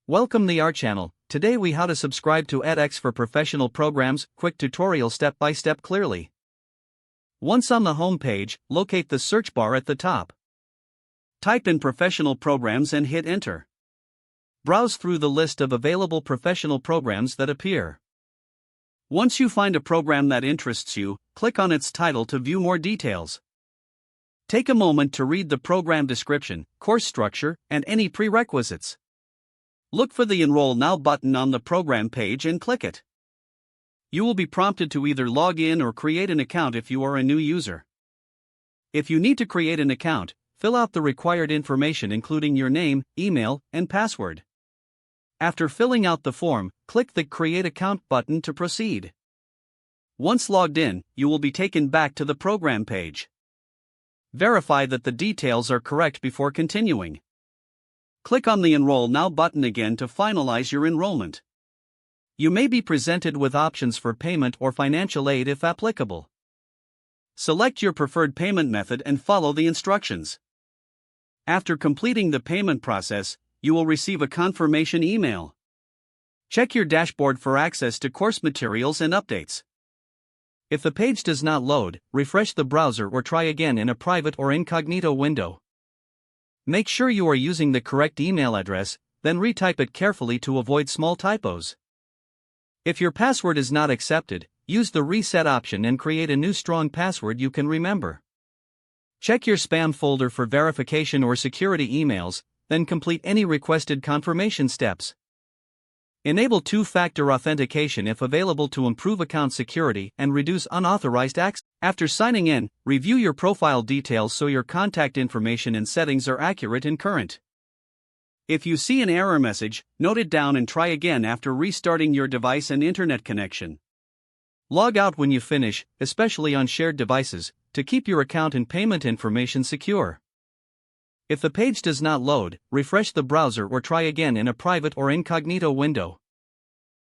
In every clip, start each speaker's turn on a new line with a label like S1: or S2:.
S1: Welcome to our channel. Today we how to subscribe to edX for professional programs, quick tutorial step by step clearly. Once on the home page, locate the search bar at the top. Type in professional programs and hit enter. Browse through the list of available professional programs that appear. Once you find a program that interests you, click on its title to view more details. Take a moment to read the program description, course structure, and any prerequisites. Look for the Enroll Now button on the program page and click it. You will be prompted to either log in or create an account if you are a new user. If you need to create an account, fill out the required information including your name, email, and password. After filling out the form, click the Create Account button to proceed. Once logged in, you will be taken back to the program page. Verify that the details are correct before continuing. Click on the Enroll Now button again to finalize your enrollment. You may be presented with options for payment or financial aid if applicable. Select your preferred payment method and follow the instructions. After completing the payment process, you will receive a confirmation email. Check your dashboard for access to course materials and updates. If the page does not load, refresh the browser or try again in a private or incognito window. Make sure you are using the correct email address, then retype it carefully to avoid small typos. If your password is not accepted, use the reset option and create a new strong password you can remember. Check your spam folder for verification or security emails, then complete any requested confirmation steps. Enable two-factor authentication if available to improve account security and reduce unauthorized access. After signing in, review your profile details so your contact information and settings are accurate and current. If you see an error message, note it down and try again after restarting your device and internet connection. Log out when you finish, especially on shared devices, to keep your account and payment information secure. If the page does not load, refresh the browser or try again in a private or incognito window.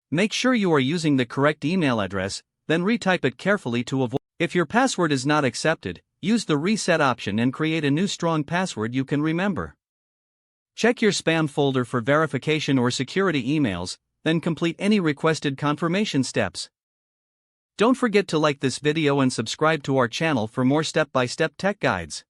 S1: Make sure you are using the correct email address, then retype it carefully to avoid. If your password is not accepted, use the reset option and create a new strong password you can remember. Check your spam folder for verification or security emails, then complete any requested confirmation steps. Don't forget to like this video and subscribe to our channel for more step-by-step tech guides.